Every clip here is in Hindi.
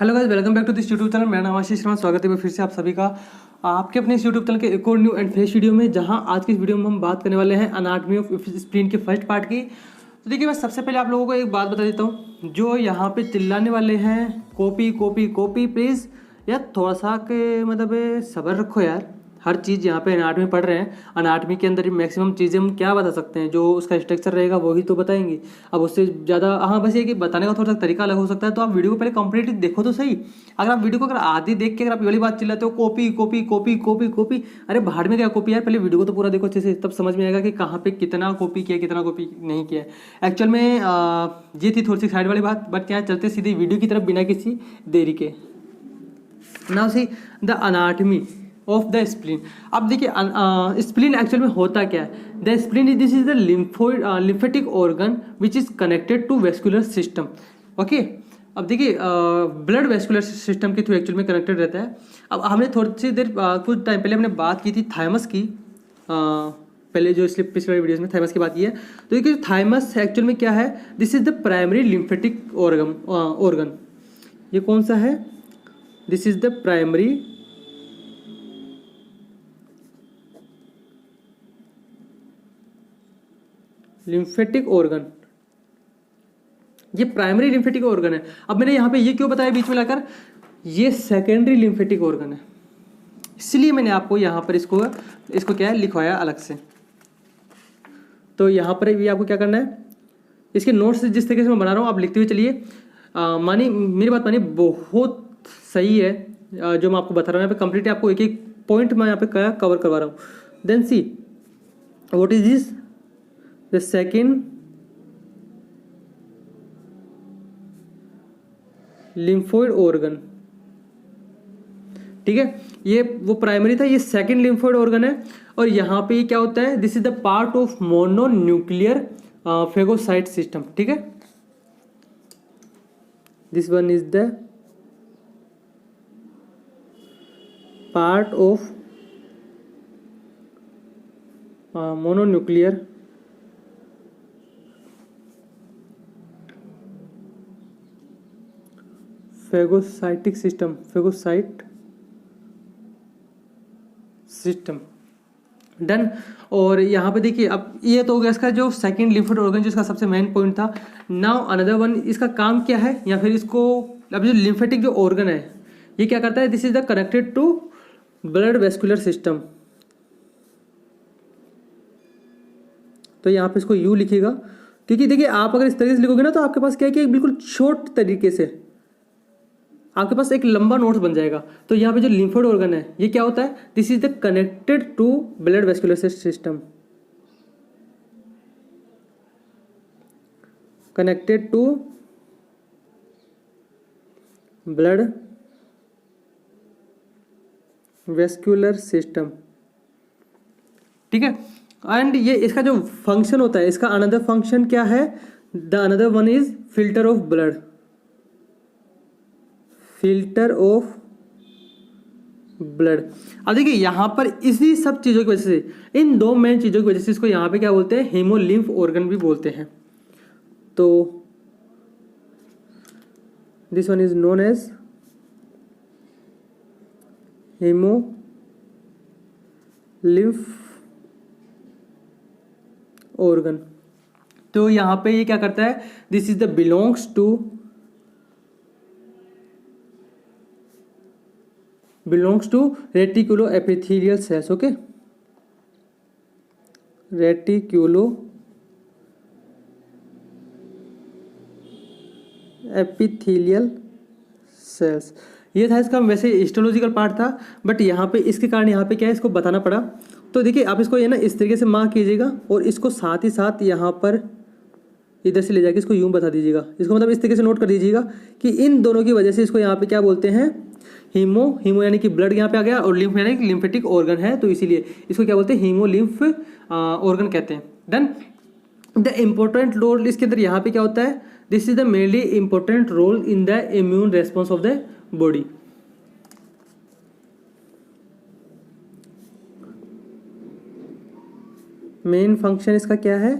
Hello guys, welcome back to this YouTube channel. मेरा नाम आशीष शर्मा। स्वागत है फिर से आप सभी का आपके अपने इस यूट्यूब चैनल के एक और न्यू एंड फ्रेश वीडियो में, जहां आज की इस वीडियो में हम बात करने वाले हैं अनाटमी ऑफ स्प्लीन के फर्स्ट पार्ट की। तो देखिए, मैं सबसे पहले आप लोगों को एक बात बता देता हूँ। जो यहाँ पे चिल्लाने वाले हैं कॉपी कॉपी कॉपी प्लीज़, यार थोड़ा सा के मतलब सब्र रखो यार। हर चीज़ यहाँ पे अनाटमी पढ़ रहे हैं। अनाटमी के अंदर मैक्सिमम चीज़ें हम क्या बता सकते हैं, जो उसका स्ट्रक्चर रहेगा वही तो बताएंगे। अब उससे ज़्यादा हाँ, बस ये कि बताने का थोड़ा सा तरीका अलग हो सकता है। तो आप वीडियो को पहले कंप्लीट देखो तो सही। अगर आप वीडियो को अगर आधी देख के अगर आप ये वाली बात चिल्लाते हो copy copy copy copy copy, अरे भाड़ में क्या कॉपी यार। पहले वीडियो को तो पूरा देखो अच्छे से, तब समझ में आएगा कि कहाँ पे कितना कॉपी किया कितना कॉपी नहीं किया। एक्चुअल में ये थी थोड़ी सी साइड वाली बात, बट यहाँ चलते सीधे वीडियो की तरफ बिना किसी देरी के। Now see the anatomy of the spleen. अब देखिए स्प्लीन एक्चुअल में होता क्या है। The spleen is this is the lymphatic organ which is connected to vascular system. Okay, अब देखिए ब्लड वेस्कुलर सिस्टम के थ्रू एक्चुअल में कनेक्टेड रहता है। अब हमने थोड़ी सी देर कुछ टाइम पहले हमने बात की थी थाइमस की। पहले जो इसलिए पिछले वीडियोस में थाइमस की बात की है। तो देखिए थाइमस एक्चुअल में क्या है, this is the primary lymphatic organ. ये कौन सा है, this is the primary lymphatic organ. ये प्राइमरी लिम्फेटिक ऑर्गन है। अब मैंने यहाँ पे ये क्यों बताया बीच में लाकर, ये सेकेंडरी लिम्फेटिक ऑर्गन है, इसलिए मैंने आपको यहाँ पर इसको क्या है लिखवाया अलग से। तो यहाँ पर भी आपको क्या करना है, इसके नोट्स जिस तरीके से मैं बना रहा हूँ आप लिखते हुए चलिए। मानी मेरी बात मानिए, बहुत सही है जो मैं आपको बता रहा हूँ। यहाँ पे कंप्लीट आपको एक एक पॉइंट मैं यहाँ पे कवर करवा रहा हूँ। Then see what is this, the second lymphoid organ. ठीक है, ये वो प्राइमरी था, ये सेकेंड लिम्फोइड ऑर्गन है। और यहाँ पे ये क्या होता है, this is the part of mononuclear phagocyte system. ठीक है, this one is the part of mononuclear phagocytic system, phagocyte system. Done. और यहाँ पे देखिए, अब ये तो हो गया इसका जो सेकंड लिम्फोइड ऑर्गन, जिसका सबसे मेन पॉइंट था। नाउ अनदर वन, इसका काम क्या है, या फिर इसको अब जो लिम्फेटिक जो ऑर्गन है ये क्या करता है, this is the connected to blood vascular system. तो यहाँ पे इसको यू लिखिएगा, क्योंकि देखिए आप अगर इस तरीके से लिखोगे ना तो आपके पास क्या है कि बिल्कुल शॉर्ट तरीके से आपके पास एक लंबा नोट्स बन जाएगा। तो यहाँ पे जो लिम्फोइड ऑर्गन है ये क्या होता है, this is the connected to blood vascular system, connected to blood vascular system. ठीक है, एंड ये इसका जो फंक्शन होता है, इसका अनदर फंक्शन क्या है, the another one is filter of blood, filter of blood. अब देखिए यहाँ पर इसी सब चीज़ों की वजह से, इन दो मेन चीज़ों की वजह से इसको यहाँ पे क्या बोलते हैं, हेमोलिम्फ ऑर्गन भी बोलते हैं। तो this one is known as haemolymph organ. तो यहाँ पे ये क्या करता है, this is the belongs to reticuloepithelial cells. Okay, reticuloepithelial cells। ये था इसका वैसे हिस्टोलॉजिकल पार्ट था, बट यहाँ पे इसके कारण यहाँ पे क्या है इसको बताना पड़ा। तो देखिए आप इसको ये ना इस तरीके से मार्क कीजिएगा, और इसको साथ ही साथ यहाँ पर इधर से ले जाके इसको यूं बता दीजिएगा। इसको मतलब इस तरीके से नोट कर दीजिएगा कि इन दोनों की वजह से इसको यहाँ पे क्या बोलते हैं, हीमो यानी कि ब्लड यहाँ पे आ गया, और लिम्फ यानी कि लिम्फेटिक ऑर्गन है, तो इसीलिए इसको क्या बोलते हैं, हीमोलिम्फ ऑर्गन कहते हैं। डन। द इम्पोर्टेंट रोल इसके अंदर यहाँ पे क्या होता है, this is the mainly important role in the immune response of the body. Main function इसका क्या है,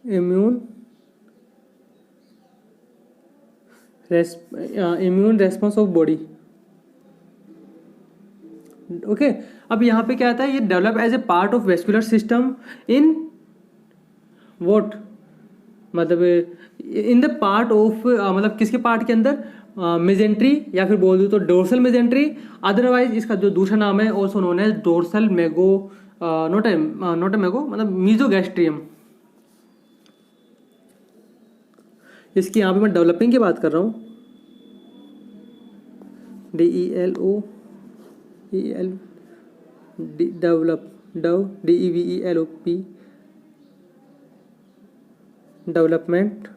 immune immune response of body. Okay, अब यहाँ पे क्या आता है, ये develop as a part of vascular system in what, मतलब इन द पार्ट ऑफ, मतलब किसके पार्ट के अंदर, मेजेंट्री या फिर बोल दूँ तो डोर्सल मेजेंट्री। अदरवाइज इसका जो दूसरा नाम है ऑल्सो नोन एज डोर्सल मेगो, नोट ए मेगो मतलब मीजोगैस्ट्रियम। इसकी यहाँ पे मैं डेवलपिंग की बात कर रहा हूँ, DELOEL develop, DEVELOP development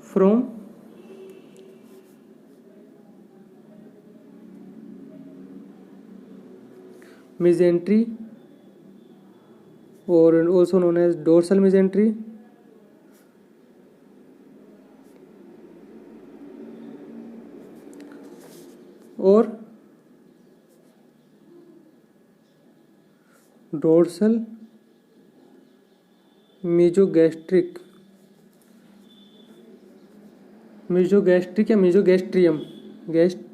from mesentery or also known as dorsal mesentery और डोर्सल मीजोगैस्ट्रिक या मीजोगैस्ट्रियम, गैस्ट्रियम।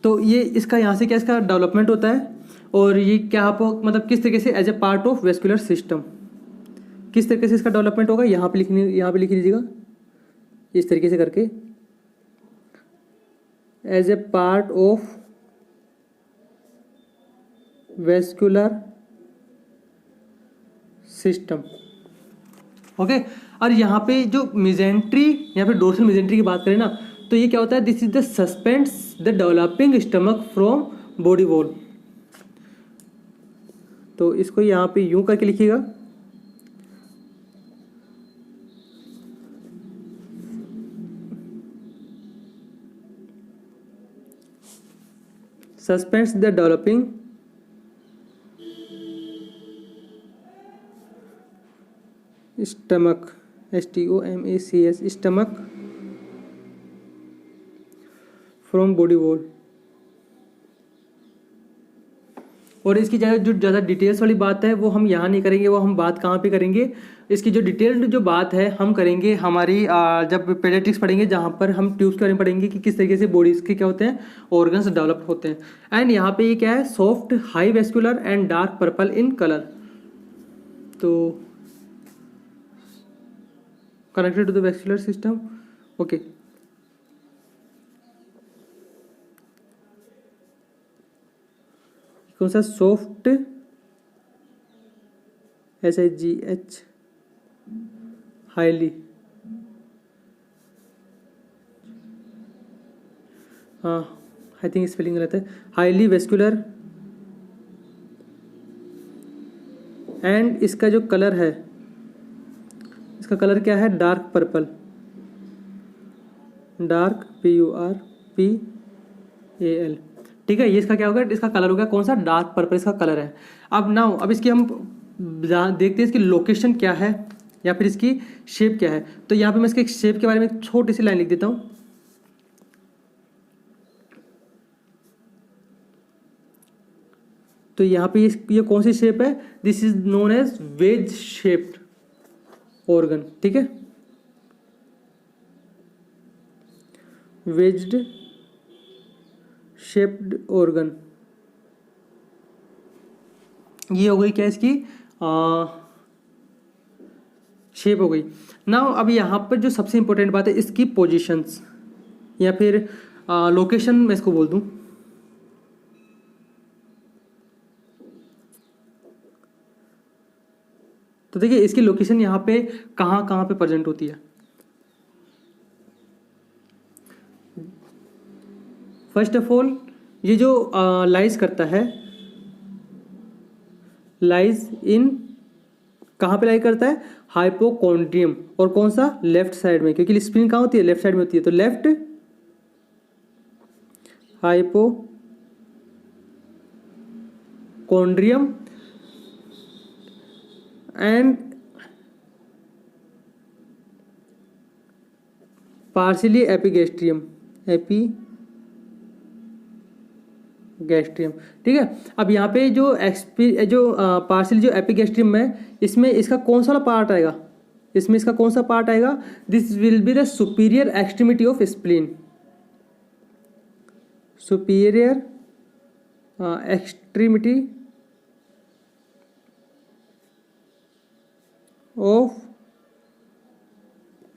तो ये इसका यहाँ से क्या इसका डेवलपमेंट होता है, और ये क्या आप मतलब किस तरीके से as a part of vascular system, किस तरीके से इसका डेवलपमेंट होगा, यहाँ पे लिख लीजिएगा इस तरीके से करके, as a part of vascular system. Okay, और यहाँ पे जो मिजेंट्री या फिर डोर्सल मिजेंट्री की बात करें ना, तो ये क्या होता है, this is the suspends the developing stomach from body wall. तो इसको यहाँ पे यूं करके लिखिएगा, suspends the developing stomach, STOMACS stomach from body wall. और इसकी जगह जो ज़्यादा डिटेल्स वाली बात है वो हम यहाँ नहीं करेंगे, वो हम बात कहाँ पे करेंगे, इसकी जो डिटेल्ड जो बात है हम करेंगे हमारी जब पेडियाट्रिक्स पढ़ेंगे, जहाँ पर हम ट्यूब्स के बारे में पढ़ेंगे कि किस तरीके से बॉडीज़ के क्या होते हैं, ऑर्गन्स डेवलप होते हैं। एंड यहाँ पे ये क्या है, soft high vascular and dark purple in colour, तो connected to the vascular system. Okay, कौन सा, सॉफ्ट SIGH हाईली, हाँ आई थिंक स्पेलिंग गलत है, हाईली वेस्कुलर, एंड इसका जो कलर है, इसका कलर क्या है, डार्क पर्पल, डार्क PURPAL। ठीक है, ये इसका क्या होगा, इसका कलर होगा कौन सा, डार्क पर्पल इसका कलर है। अब इसकी हम देखते हैं इसकी लोकेशन क्या है या फिर इसकी शेप क्या है। तो यहाँ पे मैं इसके शेप के बारे में एक छोटी सी लाइन लिख देता हूँ। तो यहाँ पे ये कौन सी शेप है, this is known as wedge shaped organ. ठीक है, वेज्ड शेप्ड ऑर्गन, ये हो गई क्या इसकी शेप हो गई। नाउ अब यहाँ पर जो सबसे इंपॉर्टेंट बात है इसकी पोजीशंस या फिर लोकेशन, मैं इसको बोल दूं। तो देखिए इसकी लोकेशन यहाँ पे कहाँ कहाँ पे प्रेजेंट होती है। फर्स्ट ऑफ ऑल ये जो लाइज करता है, लाइज इन, कहाँ पे लाई करता है, हाइपोकॉन्ड्रियम, और कौन सा, लेफ्ट साइड में, क्योंकि स्प्लीन कहाँ होती है, लेफ्ट साइड में होती है, तो left hypochondrium and partially epigastrium, gastrium. ठीक है, अब यहाँ पे जो पार्शियल जो एपिगैस्ट्रियम है, इसमें इसका कौन सा पार्ट आएगा, इसमें इसका कौन सा पार्ट आएगा, this will be the superior extremity of spleen, superior extremity of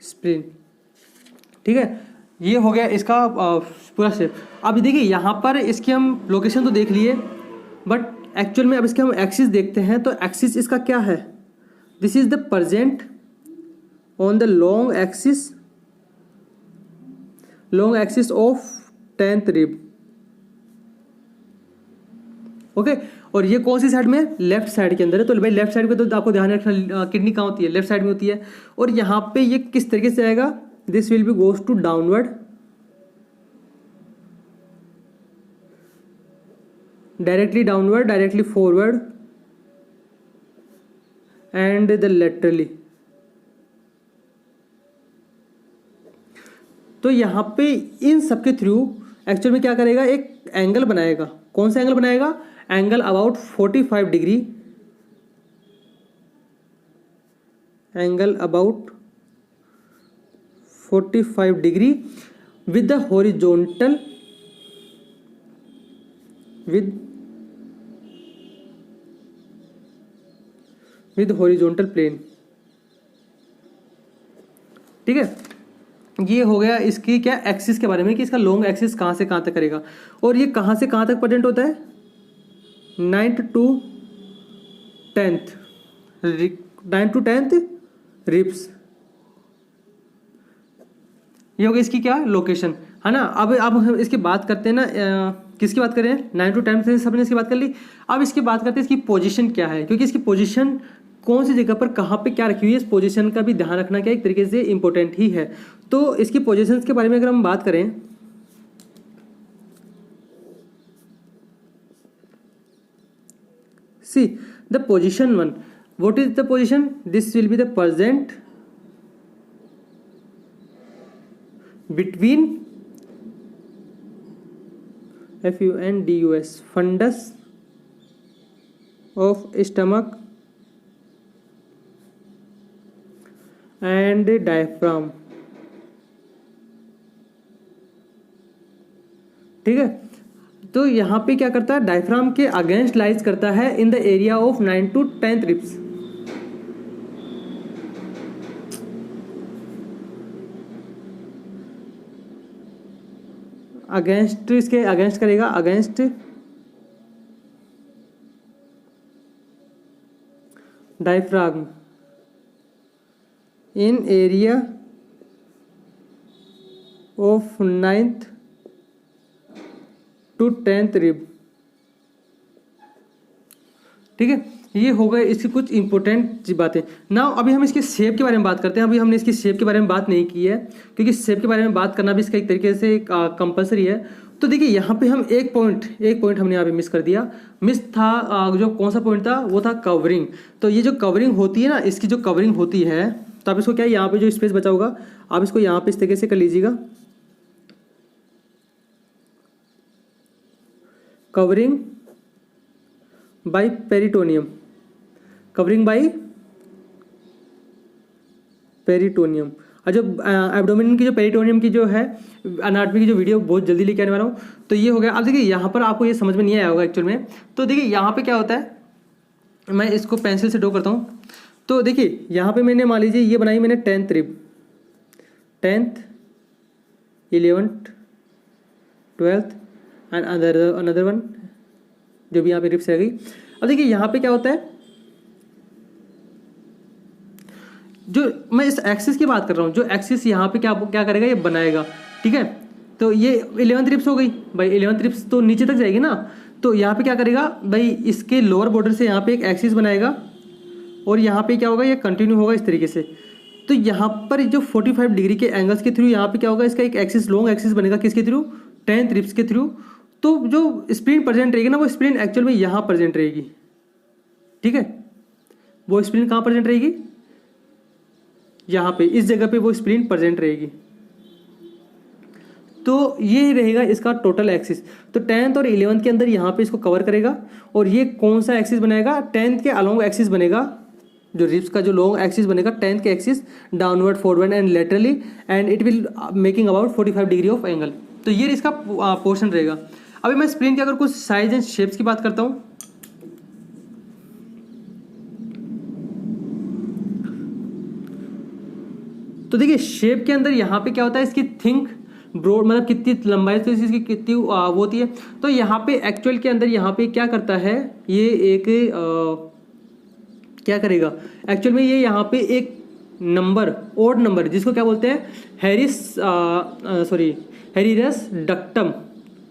spleen. ठीक है, ये हो गया इसका पूरा शेप। अब देखिए यहाँ पर इसकी हम लोकेशन तो देख लिए, बट एक्चुअल में अब इसके हम एक्सिस देखते हैं। तो एक्सिस इसका क्या है, this is the present on the long axis of 10th rib. Okay, और ये कौन सी साइड में, लेफ्ट साइड के अंदर है। तो भाई लेफ्ट साइड पे तो आपको ध्यान रखना, किडनी कहाँ होती है, लेफ्ट साइड में होती है। और यहाँ पे ये किस तरीके से आएगा, this will be goes to downward, directly downward, directly forward and the laterally. तो यहाँ पे इन सब के थ्रू एक्चुअल में क्या करेगा, एक एंगल बनाएगा। कौन सा एंगल बनाएगा, angle about 45 degree, angle about 45 degree with the horizontal, with horizontal plane. ठीक है, ये हो गया इसकी क्या एक्सिस के बारे में, कि इसका लॉन्ग एक्सिस कहाँ से कहाँ तक करेगा। और ये कहाँ से कहाँ तक प्रेजेंट होता है, 9th to 10th रिब्स। ये हो गई इसकी क्या लोकेशन, है ना। अब हम इसकी बात करते हैं ना, किसकी बात करें, 9 to 10 से सबने इसकी बात कर ली। अब इसकी बात करते हैं इसकी पोजीशन क्या है, क्योंकि इसकी पोजीशन कौन सी जगह पर कहाँ पे क्या रखी हुई है, इस पोजीशन का भी ध्यान रखना क्या एक तरीके से इंपॉर्टेंट ही है। तो इसकी पोजीशंस के बारे में अगर हम बात करें, see the position 1, what is the position, this will be the present between FUNDUS fundus of stomach and diaphragm। ठीक है, तो यहाँ पे क्या करता है, डायफ्राम के अगेंस्ट लाइज करता है in the area of 9 to 10th ribs. Against, इसके अगेंस्ट करेगा, against diaphragm in area of 9th to 10th rib. ठीक है, ये हो गए इसकी कुछ इंपॉर्टेंट बातें। नाउ अभी हम इसके शेप के बारे में बात करते हैं। अभी हमने इसकी शेप के बारे में बात नहीं की है, क्योंकि शेप के बारे में बात करना भी इसका एक तरीके से कंपलसरी है। तो देखिए यहाँ पे हम एक पॉइंट हमने यहाँ पे मिस कर दिया। मिस था जो कौन सा पॉइंट था, वो था कवरिंग। तो ये जो कवरिंग होती है ना, इसकी जो कवरिंग होती है, तो आप इसको क्या, यहाँ पे जो स्पेस बचा होगा आप इसको यहाँ पे इस तरीके से कर लीजिएगा, covering by peritoneum, covering by peritoneum. और जो एब्डोमेन की जो पेरिटोनियम की जो है अनाटमी की जो वीडियो बहुत जल्दी लेके आने वाला हूँ। तो ये हो गया। अब देखिए यहाँ पर आपको ये समझ में नहीं आया होगा एक्चुअल में। तो देखिए यहाँ पे क्या होता है, मैं इसको पेंसिल से ड्रॉ करता हूँ। तो देखिए यहाँ पे मैंने मान लीजिए ये बनाई मैंने 10th rib, 10th 11th 12th and another one जो भी यहाँ पे रिब्स रह गई। अब देखिए यहाँ पे क्या होता है, जो मैं इस एक्सिस की बात कर रहा हूँ, जो एक्सिस यहाँ पे क्या करेगा, ये बनाएगा। ठीक है, तो ये 11th रिब्स हो गई भाई, 11th रिब्स तो नीचे तक जाएगी ना। तो यहाँ पे क्या करेगा भाई, इसके लोअर बॉर्डर से यहाँ पे एक एक्सिस बनाएगा और यहाँ पे क्या होगा, ये कंटिन्यू होगा इस तरीके से। तो यहाँ पर जो 45 डिग्री के एंगल्स के थ्रू यहाँ पे क्या होगा, इसका एक एक्सिस, लॉन्ग एक्सिस बनेगा, किसके थ्रू, 10th रिब्स के थ्रू। तो जो स्प्लीन प्रेजेंट रहेगी ना, वो स्प्लीन एक्चुअल में यहाँ प्रेजेंट रहेगी। ठीक है, वो स्प्लीन कहाँ प्रेजेंट रहेगी, यहाँ पे इस जगह पे वो स्प्लीन प्रेजेंट रहेगी। तो ये रहेगा इसका टोटल एक्सिस। तो 10th और 11th के अंदर यहाँ पे इसको कवर करेगा, और ये कौन सा एक्सिस बनेगा, 10th के अलोंग एक्सिस बनेगा, जो रिब्स का जो लॉन्ग एक्सिस बनेगा 10th के axis downward, forward and laterally, and it will making about 45 degree of angle. तो ये इसका पोर्शन रहेगा। अभी मैं स्प्लिन के अगर कुछ साइज एंड शेप्स की बात करता हूँ, तो देखिए शेप के अंदर यहाँ पे क्या होता है, इसकी थिंक ब्रॉड, मतलब कितनी लंबाई से इसकी कितनी वो होती है। तो यहाँ पे एक्चुअल के अंदर यहाँ पे क्या करता है, ये एक क्या करेगा एक्चुअल में, ये यहाँ पे एक नंबर, ओड नंबर, जिसको क्या बोलते हैं, हेरिरस डक्टम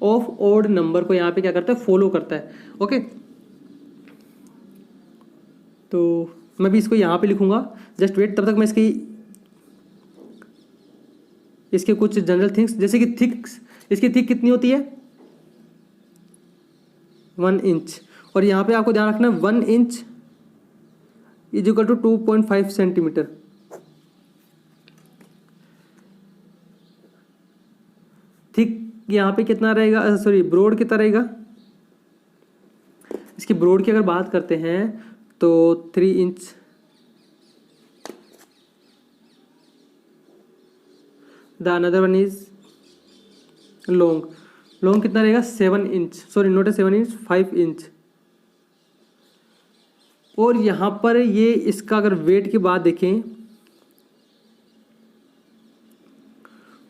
ऑफ ओड नंबर को यहाँ पे क्या करता है, फॉलो करता है। ओके, तो मैं भी इसको यहाँ पे लिखूंगा, जस्ट वेट, तब तक मैं इसके कुछ जनरल थिंग्स, जैसे कि इसकी थिक कितनी होती है, 1 इंच, और यहाँ पे आपको ध्यान रखना 1 inch is equal to 2.5 centimetre. Thick यहाँ पे कितना रहेगा, ब्रॉड कितना रहेगा, इसकी ब्रॉड की अगर बात करते हैं तो 3 inch. The another one is long कितना रहेगा, 7 इंच, नॉट 7 इंच, 5 इंच। और यहाँ पर ये इसका अगर वेट की बात देखें,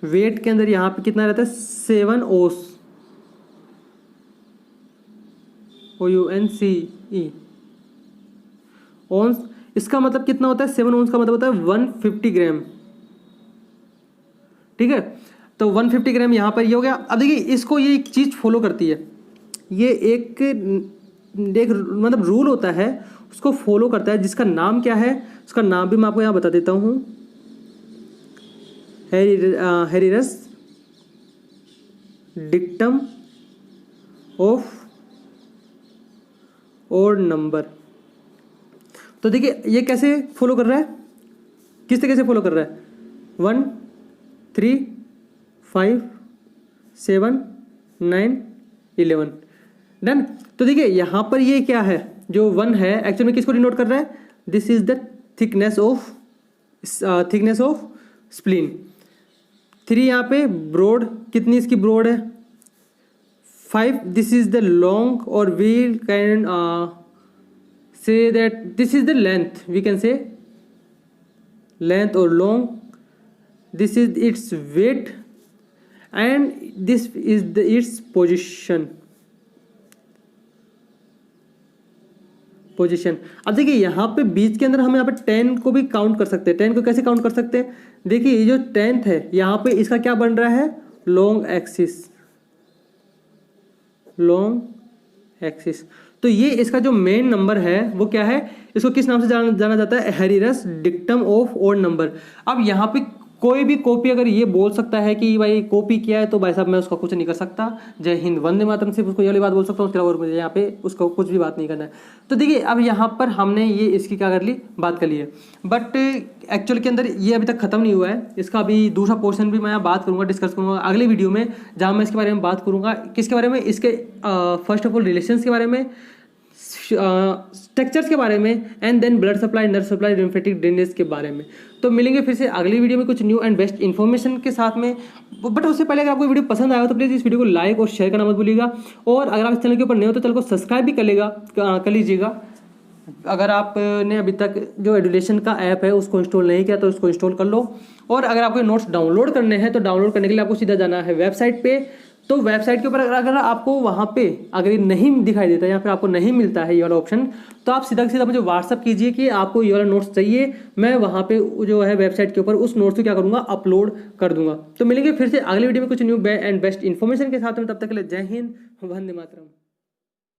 वेट के अंदर यहाँ पे कितना रहता है, 7 ओस, OUNCE ओंस। इसका मतलब कितना होता है, 7 ओंस का मतलब होता है 150 ग्राम। ठीक है, तो 150 ग्राम यहाँ पर ये हो गया। अब देखिए इसको ये एक चीज़ फॉलो करती है, ये एक मतलब रूल होता है, उसको फॉलो करता है, जिसका नाम क्या है, उसका नाम भी मैं आपको यहाँ बता देता हूँ, हेरिरस डिक्टम ऑफ ओड नंबर। तो देखिए ये कैसे फॉलो कर रहा है, किस तरीके से फॉलो कर रहा है, 1 3 5 7 9 11 डन। तो देखिए यहाँ पर ये क्या है, जो 1 है एक्चुअल में किसको डिनोट कर रहा है, this is the thickness of spleen. 3 यहाँ पे ब्रॉड, कितनी इसकी ब्रॉड है, 5, दिस इज द लॉन्ग, और we can say that this is the length, we can say length और long, this is its weight and this is its position। अब देखिए यहाँ पे बीच के अंदर हम यहाँ पे 10 को भी काउंट कर सकते हैं। 10 को कैसे काउंट कर सकते हैं, देखिए ये जो 10th है यहाँ पे इसका क्या बन रहा है, लॉन्ग एक्सिस। तो ये इसका जो मेन नंबर है वो क्या है, इसको किस नाम से जाना जाता है, हेरिरस डिक्टम ऑफ ओड नंबर। अब यहाँ पे कोई भी कॉपी अगर ये बोल सकता है कि भाई कॉपी किया है, तो भाई साहब मैं उसका कुछ नहीं कर सकता। जय हिंद, वंदे मातरम, सिर्फ उसको ये वाली बात बोल सकता हूँ, उसके और मुझे यहाँ पे उसको कुछ भी बात नहीं करना है। तो देखिए अब यहाँ पर हमने ये इसकी क्या कर ली, बात कर ली है, बट एक्चुअल के अंदर ये अभी तक खत्म नहीं हुआ है। इसका अभी दूसरा पोर्शन भी मैं बात करूँगा, डिस्कस करूँगा अगले वीडियो में, जहाँ मैं इसके बारे में बात करूँगा। किसके बारे में, इसके फर्स्ट ऑफ ऑल रिलेशंस के बारे में, स्ट्रक्चर्स के बारे में, and then blood supply, nerve supply, lymphatic drainage के बारे में। तो मिलेंगे फिर से अगली वीडियो में कुछ न्यू एंड बेस्ट इन्फॉर्मेशन के साथ में। बट उससे पहले अगर आपको वीडियो पसंद आया हो तो प्लीज़ इस वीडियो को लाइक और शेयर करना मत भूलिएगा, और अगर आप इस चैनल के ऊपर नए हो तो चैनल को सब्सक्राइब भी कर लीजिएगा। अगर आपने अभी तक जो एडुलेशन का ऐप है उसको इंस्टॉल नहीं किया तो उसको इंस्टॉल कर लो। और अगर आपको नोट्स डाउनलोड करने हैं तो डाउनलोड करने के लिए आपको सीधा जाना है वेबसाइट पे। तो वेबसाइट के ऊपर अगर आपको वहाँ पे अगर ये नहीं दिखाई देता या फिर आपको नहीं मिलता है ये वाला ऑप्शन, तो आप सीधा मुझे व्हाट्सअप कीजिए कि आपको ये वाला नोट्स चाहिए। मैं वहाँ पे जो है वेबसाइट के ऊपर उस नोट्स को क्या करूँगा, अपलोड कर दूंगा। तो मिलेंगे फिर से अगले वीडियो में कुछ न्यू एंड बेस्ट इन्फॉर्मेशन के साथ में। तब तक के लिए जय हिंद, वंदे मातरम।